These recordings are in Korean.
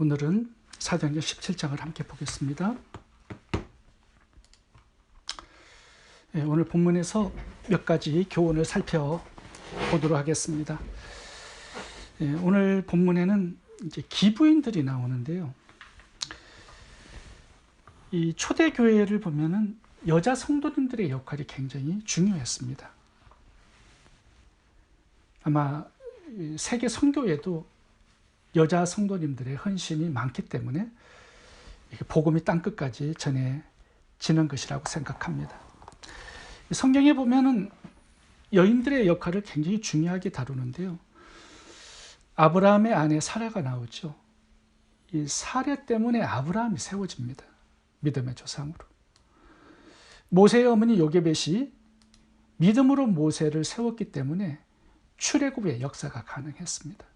오늘은 사도행전 17장을 함께 보겠습니다. 오늘 본문에서 몇 가지 교훈을 살펴보도록 하겠습니다. 오늘 본문에는 이제 기부인들이 나오는데요. 이 초대교회를 보면은 여자 성도님들의 역할이 굉장히 중요했습니다. 아마 세계 선교에도 여자 성도님들의 헌신이 많기 때문에 복음이 땅끝까지 전해지는 것이라고 생각합니다. 성경에 보면은 여인들의 역할을 굉장히 중요하게 다루는데요. 아브라함의 아내 사라가 나오죠. 이 사례 때문에 아브라함이 세워집니다. 믿음의 조상으로. 모세의 어머니 요게벳이 믿음으로 모세를 세웠기 때문에 출애굽의 역사가 가능했습니다.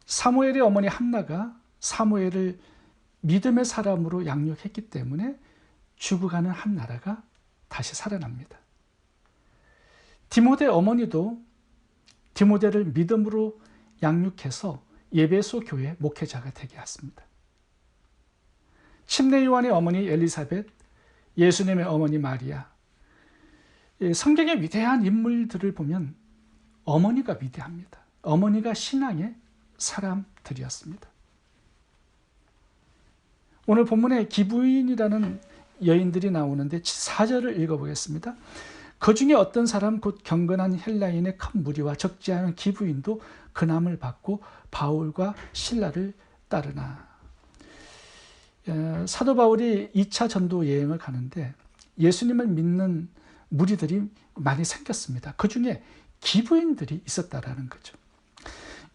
사무엘의 어머니 한나가 사무엘을 믿음의 사람으로 양육했기 때문에 죽어가는 한 나라가 다시 살아납니다. 디모데 어머니도 디모데를 믿음으로 양육해서 예배소 교회 목회자가 되게 했습니다. 침례 요한의 어머니 엘리사벳, 예수님의 어머니 마리아, 성경의 위대한 인물들을 보면 어머니가 위대합니다. 어머니가 신앙의 사람들이었습니다. 오늘 본문에 기부인이라는 여인들이 나오는데 4절을 읽어보겠습니다. 그 중에 어떤 사람 곧 경건한 헬라인의 큰 무리와 적지 않은 기부인도 근함을 받고 바울과 실라를 따르나. 사도 바울이 2차 전도 여행을 가는데 예수님을 믿는 무리들이 많이 생겼습니다. 그 중에 기부인들이 있었다라는 거죠.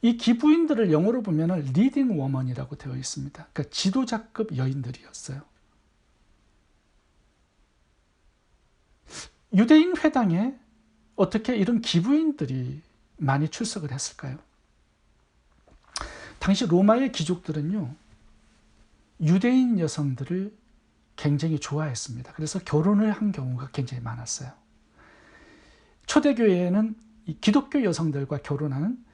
이 기부인들을 영어로 보면 리딩 워먼이라고 되어 있습니다. 그러니까 지도자급 여인들이었어요. 유대인 회당에 어떻게 이런 기부인들이 많이 출석을 했을까요? 당시 로마의 귀족들은요, 유대인 여성들을 굉장히 좋아했습니다. 그래서 결혼을 한 경우가 굉장히 많았어요. 초대교회에는 이 기독교 여성들과 결혼하는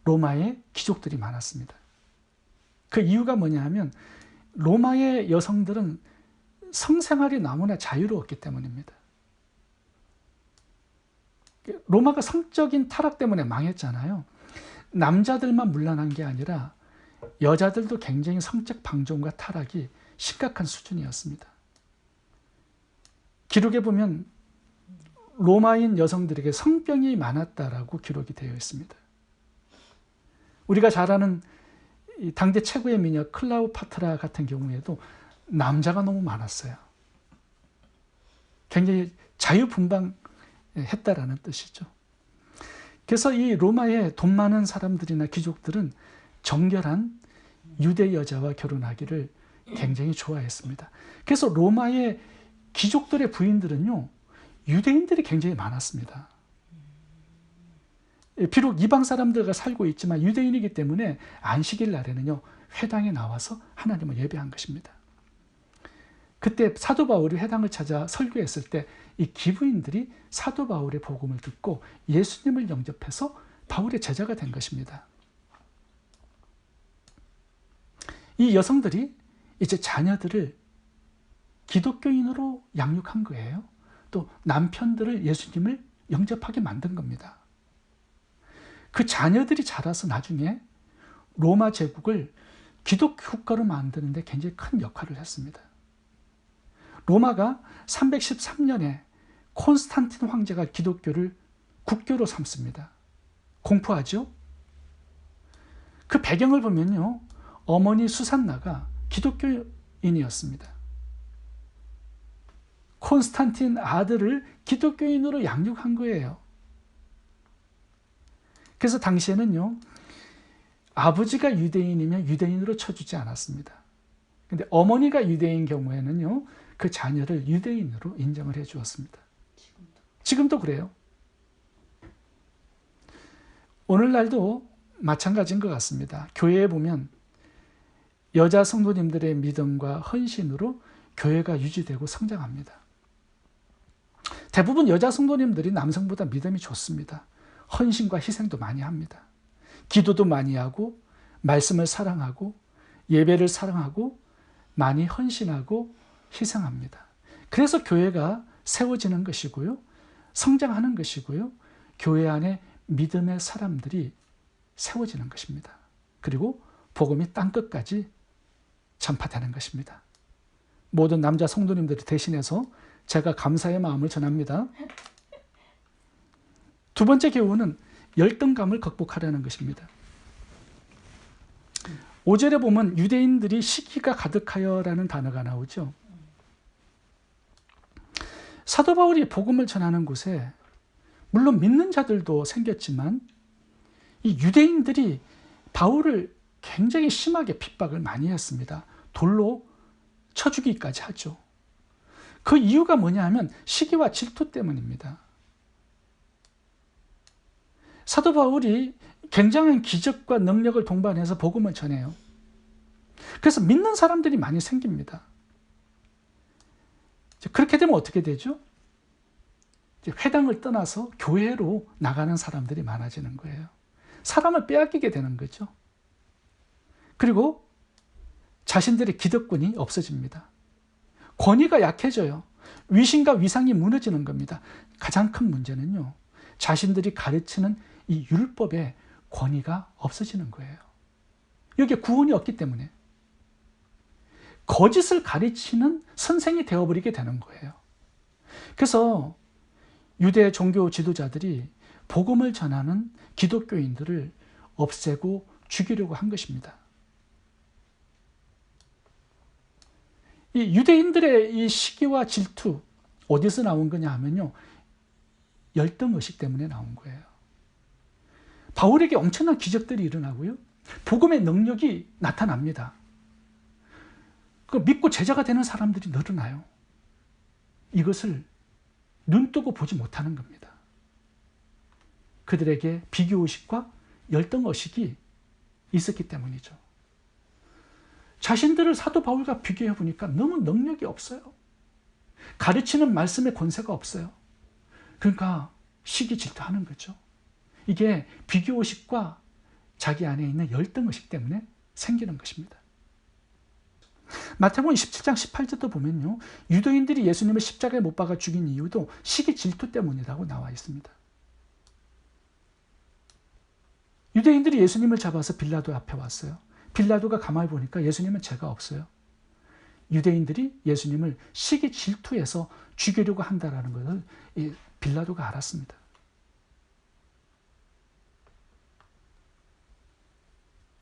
로마의 귀족들이 많았습니다. 그 이유가 뭐냐 하면 로마의 여성들은 성생활이 너무나 자유로웠기 때문입니다. 로마가 성적인 타락 때문에 망했잖아요. 남자들만 문란한 게 아니라 여자들도 굉장히 성적 방종과 타락이 심각한 수준이었습니다. 기록에 보면 로마인 여성들에게 성병이 많았다라고 기록이 되어 있습니다. 우리가 잘 아는 당대 최고의 미녀 클레오파트라 같은 경우에도 남자가 너무 많았어요. 굉장히 자유분방했다라는 뜻이죠. 그래서 이 로마의 돈 많은 사람들이나 귀족들은 정결한 유대 여자와 결혼하기를 굉장히 좋아했습니다. 그래서 로마의 귀족들의 부인들은요, 유대인들이 굉장히 많았습니다. 비록 이방 사람들과 살고 있지만 유대인이기 때문에 안식일 날에는요, 회당에 나와서 하나님을 예배한 것입니다. 그때 사도 바울이 회당을 찾아 설교했을 때 이 기부인들이 사도 바울의 복음을 듣고 예수님을 영접해서 바울의 제자가 된 것입니다. 이 여성들이 이제 자녀들을 기독교인으로 양육한 거예요. 또 남편들을 예수님을 영접하게 만든 겁니다. 그 자녀들이 자라서 나중에 로마 제국을 기독교 국가로 만드는 데 굉장히 큰 역할을 했습니다. 로마가 313년에 콘스탄틴 황제가 기독교를 국교로 삼습니다. 공포하죠? 그 배경을 보면요, 어머니 수산나가 기독교인이었습니다. 콘스탄틴 아들을 기독교인으로 양육한 거예요. 그래서 당시에는요, 아버지가 유대인이면 유대인으로 쳐주지 않았습니다. 근데 어머니가 유대인 경우에는요, 그 자녀를 유대인으로 인정을 해 주었습니다. 지금도 그래요. 오늘날도 마찬가지인 것 같습니다. 교회에 보면 여자 성도님들의 믿음과 헌신으로 교회가 유지되고 성장합니다. 대부분 여자 성도님들이 남성보다 믿음이 좋습니다. 헌신과 희생도 많이 합니다. 기도도 많이 하고 말씀을 사랑하고 예배를 사랑하고 많이 헌신하고 희생합니다. 그래서 교회가 세워지는 것이고요. 성장하는 것이고요. 교회 안에 믿음의 사람들이 세워지는 것입니다. 그리고 복음이 땅끝까지 전파되는 것입니다. 모든 남자 성도님들이 대신해서 제가 감사의 마음을 전합니다. 두 번째 교훈은 열등감을 극복하려는 것입니다. 5절에 보면 유대인들이 시기가 가득하여라는 단어가 나오죠. 사도 바울이 복음을 전하는 곳에 물론 믿는 자들도 생겼지만 이 유대인들이 바울을 굉장히 심하게 핍박을 많이 했습니다. 돌로 쳐 죽이기까지 하죠. 그 이유가 뭐냐 하면 시기와 질투 때문입니다. 사도 바울이 굉장한 기적과 능력을 동반해서 복음을 전해요. 그래서 믿는 사람들이 많이 생깁니다. 그렇게 되면 어떻게 되죠? 회당을 떠나서 교회로 나가는 사람들이 많아지는 거예요. 사람을 빼앗기게 되는 거죠. 그리고 자신들의 기득권이 없어집니다. 권위가 약해져요. 위신과 위상이 무너지는 겁니다. 가장 큰 문제는요, 자신들이 가르치는 이 율법의 권위가 없어지는 거예요. 여기에 구원이 없기 때문에 거짓을 가르치는 선생이 되어버리게 되는 거예요. 그래서 유대 종교 지도자들이 복음을 전하는 기독교인들을 없애고 죽이려고 한 것입니다. 이 유대인들의 이 시기와 질투 어디서 나온 거냐 하면요, 열등의식 때문에 나온 거예요. 바울에게 엄청난 기적들이 일어나고요, 복음의 능력이 나타납니다. 그 믿고 제자가 되는 사람들이 늘어나요. 이것을 눈뜨고 보지 못하는 겁니다. 그들에게 비교의식과 열등의식이 있었기 때문이죠. 자신들을 사도 바울과 비교해 보니까 너무 능력이 없어요. 가르치는 말씀의 권세가 없어요. 그러니까 시기 질투하는 거죠. 이게 비교의식과 자기 안에 있는 열등의식 때문에 생기는 것입니다. 마태복음 27장 18절도 보면요, 유대인들이 예수님을 십자가에 못 박아 죽인 이유도 시기 질투 때문이라고 나와 있습니다. 유대인들이 예수님을 잡아서 빌라도 앞에 왔어요. 빌라도가 가만히 보니까 예수님은 죄가 없어요. 유대인들이 예수님을 시기 질투해서 죽이려고 한다는 것을 빌라도가 알았습니다.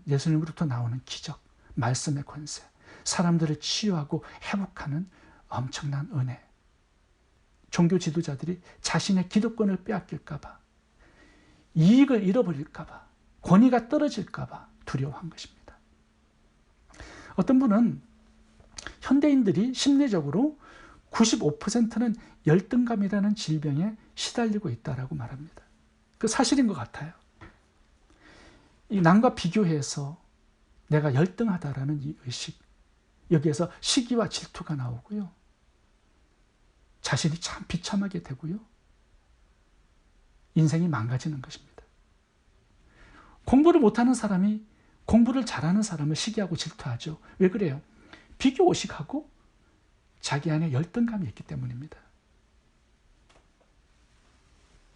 예수님으로부터 나오는 기적, 말씀의 권세, 사람들을 치유하고 회복하는 엄청난 은혜. 종교 지도자들이 자신의 기득권을 빼앗길까 봐, 이익을 잃어버릴까 봐, 권위가 떨어질까 봐 두려워한 것입니다. 어떤 분은 현대인들이 심리적으로 95%는 열등감이라는 질병에 시달리고 있다고 말합니다. 그 사실인 것 같아요. 이 남과 비교해서 내가 열등하다라는 이 의식, 여기에서 시기와 질투가 나오고요, 자신이 참 비참하게 되고요, 인생이 망가지는 것입니다. 공부를 못하는 사람이 공부를 잘하는 사람을 시기하고 질투하죠. 왜 그래요? 비교의식하고 자기 안에 열등감이 있기 때문입니다.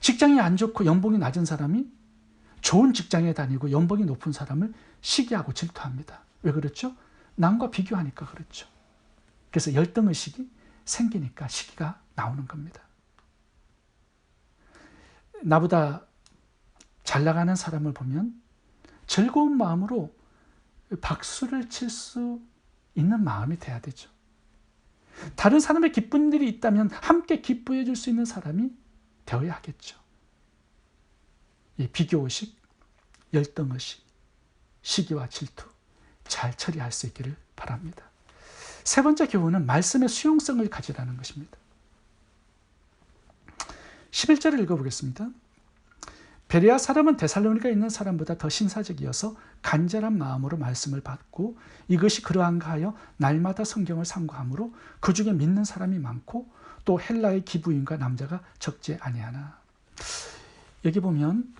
직장이 안 좋고 연봉이 낮은 사람이 좋은 직장에 다니고 연봉이 높은 사람을 시기하고 질투합니다. 왜 그렇죠? 남과 비교하니까 그렇죠. 그래서 열등의식이 생기니까 시기가 나오는 겁니다. 나보다 잘 나가는 사람을 보면 즐거운 마음으로 박수를 칠 수 있는 마음이 돼야 되죠. 다른 사람의 기쁜 일이 있다면 함께 기뻐해 줄 수 있는 사람이 되어야 하겠죠. 이 비교의식, 열등의식, 시기와 질투 잘 처리할 수 있기를 바랍니다. 세 번째 교훈은 말씀의 수용성을 가지라는 것입니다. 11절을 읽어보겠습니다. 베레아 사람은 데살로니가에 있는 사람보다 더 신사적이어서 간절한 마음으로 말씀을 받고 이것이 그러한가 하여 날마다 성경을 상고하므로 그 중에 믿는 사람이 많고 또 헬라의 기부인과 남자가 적지 아니하나. 여기 보면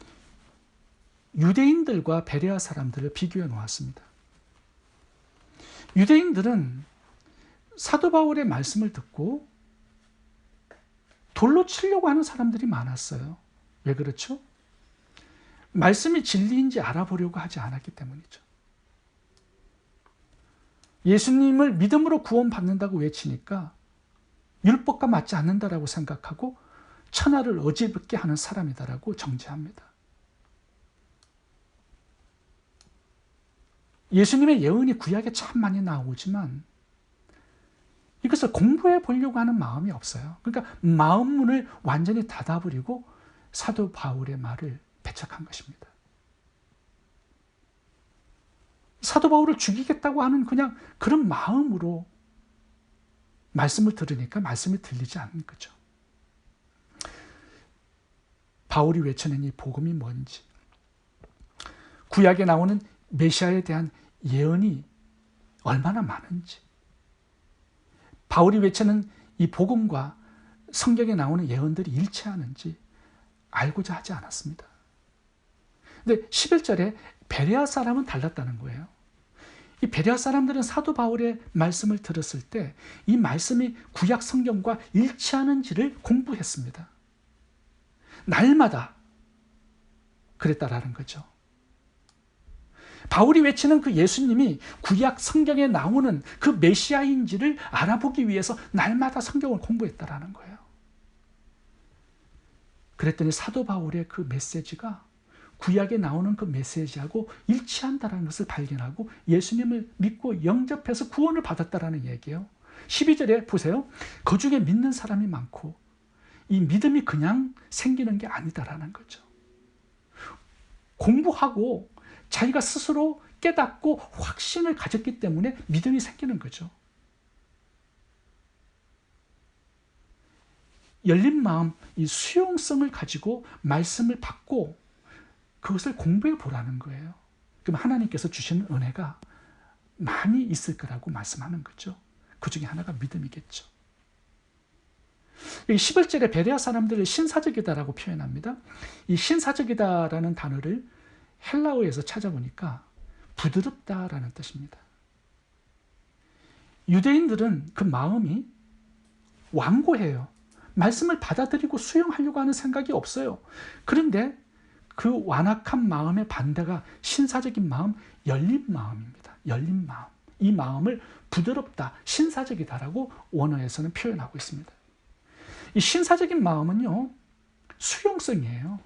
유대인들과 베레아 사람들을 비교해 놓았습니다. 유대인들은 사도 바울의 말씀을 듣고 돌로 치려고 하는 사람들이 많았어요. 왜 그렇죠? 말씀이 진리인지 알아보려고 하지 않았기 때문이죠. 예수님을 믿음으로 구원받는다고 외치니까 율법과 맞지 않는다라고 생각하고 천하를 어지럽게 하는 사람이다라고 정죄합니다. 예수님의 예언이 구약에 참 많이 나오지만 이것을 공부해 보려고 하는 마음이 없어요. 그러니까 마음문을 완전히 닫아버리고 사도 바울의 말을 배척한 것입니다. 사도 바울을 죽이겠다고 하는 그냥 그런 마음으로 말씀을 들으니까 말씀이 들리지 않는 거죠. 바울이 외쳐낸 이 복음이 뭔지, 구약에 나오는 메시아에 대한 예언이 얼마나 많은지, 바울이 외치는 이 복음과 성경에 나오는 예언들이 일치하는지 알고자 하지 않았습니다. 근데 11절에 베레아 사람은 달랐다는 거예요. 이 베레아 사람들은 사도 바울의 말씀을 들었을 때 이 말씀이 구약 성경과 일치하는지를 공부했습니다. 날마다 그랬다라는 거죠. 바울이 외치는 그 예수님이 구약 성경에 나오는 그 메시아인지를 알아보기 위해서 날마다 성경을 공부했다라는 거예요. 그랬더니 사도 바울의 그 메시지가 구약에 나오는 그 메시지하고 일치한다는 것을 발견하고 예수님을 믿고 영접해서 구원을 받았다라는 얘기예요. 12절에 보세요. 그 중에 믿는 사람이 많고 이 믿음이 그냥 생기는 게 아니다라는 거죠. 공부하고 자기가 스스로 깨닫고 확신을 가졌기 때문에 믿음이 생기는 거죠. 열린 마음, 이 수용성을 가지고 말씀을 받고 그것을 공부해 보라는 거예요. 그럼 하나님께서 주시는 은혜가 많이 있을 거라고 말씀하는 거죠. 그 중에 하나가 믿음이겠죠. 11절에 베레아 사람들을 신사적이다라고 표현합니다. 이 신사적이다라는 단어를 헬라어에서 찾아보니까 부드럽다라는 뜻입니다. 유대인들은 그 마음이 완고해요. 말씀을 받아들이고 수용하려고 하는 생각이 없어요. 그런데 그 완악한 마음의 반대가 신사적인 마음, 열린 마음입니다. 열린 마음. 이 마음을 부드럽다, 신사적이다라고 원어에서는 표현하고 있습니다. 이 신사적인 마음은요, 수용성이에요.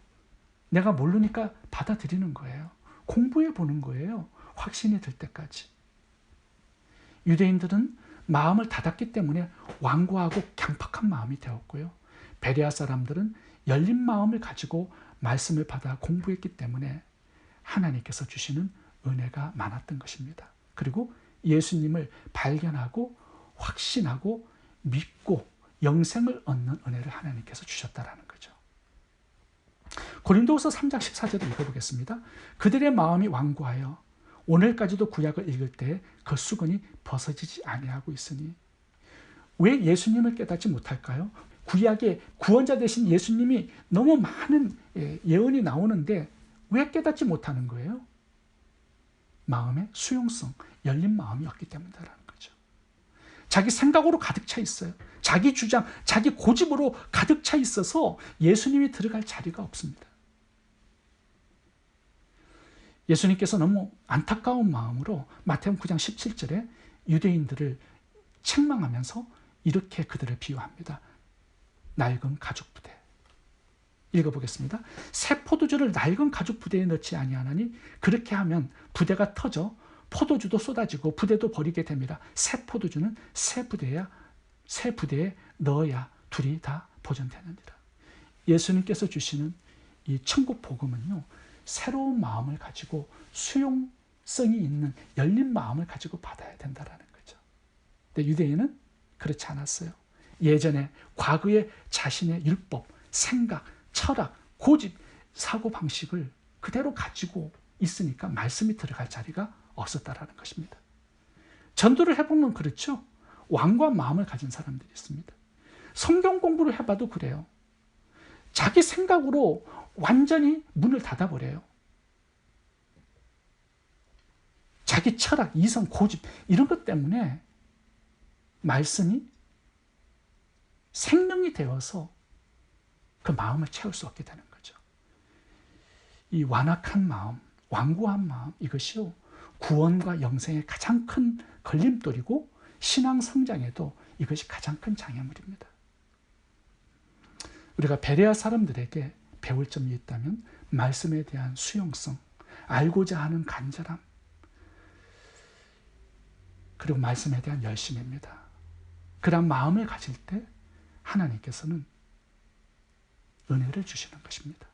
내가 모르니까 받아들이는 거예요. 공부해 보는 거예요. 확신이 들 때까지. 유대인들은 마음을 닫았기 때문에 완고하고 강팍한 마음이 되었고요. 베레아 사람들은 열린 마음을 가지고 말씀을 받아 공부했기 때문에 하나님께서 주시는 은혜가 많았던 것입니다. 그리고 예수님을 발견하고 확신하고 믿고 영생을 얻는 은혜를 하나님께서 주셨다라는 거죠. 고린도후서 3장 14절을 읽어보겠습니다. 그들의 마음이 완고하여 오늘까지도 구약을 읽을 때 그 수건이 벗어지지 아니하고 있으니. 왜 예수님을 깨닫지 못할까요? 구약의 구원자 되신 예수님이 너무 많은 예언이 나오는데 왜 깨닫지 못하는 거예요? 마음의 수용성, 열린 마음이 없기 때문이라는 거죠. 자기 생각으로 가득 차 있어요. 자기 주장, 자기 고집으로 가득 차 있어서 예수님이 들어갈 자리가 없습니다. 예수님께서 너무 안타까운 마음으로 마태복음 9장 17절에 유대인들을 책망하면서 이렇게 그들을 비유합니다. 낡은 가죽 부대. 읽어보겠습니다. 새 포도주를 낡은 가죽 부대에 넣지 아니하나니 그렇게 하면 부대가 터져 포도주도 쏟아지고 부대도 버리게 됩니다. 새 포도주는 새 부대에 넣어야 둘이 다 보존되느니라. 예수님께서 주시는 이 천국 복음은요, 새로운 마음을 가지고 수용성이 있는 열린 마음을 가지고 받아야 된다는 거죠. 근데 유대인은 그렇지 않았어요. 예전에 과거의 자신의 율법, 생각, 철학, 고집, 사고방식을 그대로 가지고 있으니까 말씀이 들어갈 자리가 없었다라는 것입니다. 전도를 해보면 그렇죠. 완고한 마음을 가진 사람들이 있습니다. 성경 공부를 해봐도 그래요. 자기 생각으로 완전히 문을 닫아버려요. 자기 철학, 이성, 고집 이런 것 때문에 말씀이 생명이 되어서 그 마음을 채울 수 없게 되는 거죠. 이 완악한 마음, 완고한 마음, 이것이요, 구원과 영생의 가장 큰 걸림돌이고 신앙 성장에도 이것이 가장 큰 장애물입니다. 우리가 베레아 사람들에게 배울 점이 있다면 말씀에 대한 수용성, 알고자 하는 간절함, 그리고 말씀에 대한 열심입니다. 그런 마음을 가질 때 하나님께서는 은혜를 주시는 것입니다.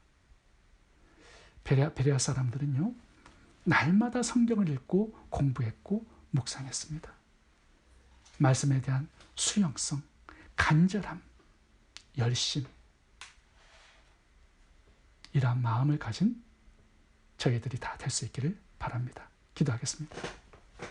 베레아 사람들은요, 날마다 성경을 읽고 공부했고 묵상했습니다. 말씀에 대한 수용성, 간절함, 열심, 이러한 마음을 가진 저희들이 다 될 수 있기를 바랍니다. 기도하겠습니다.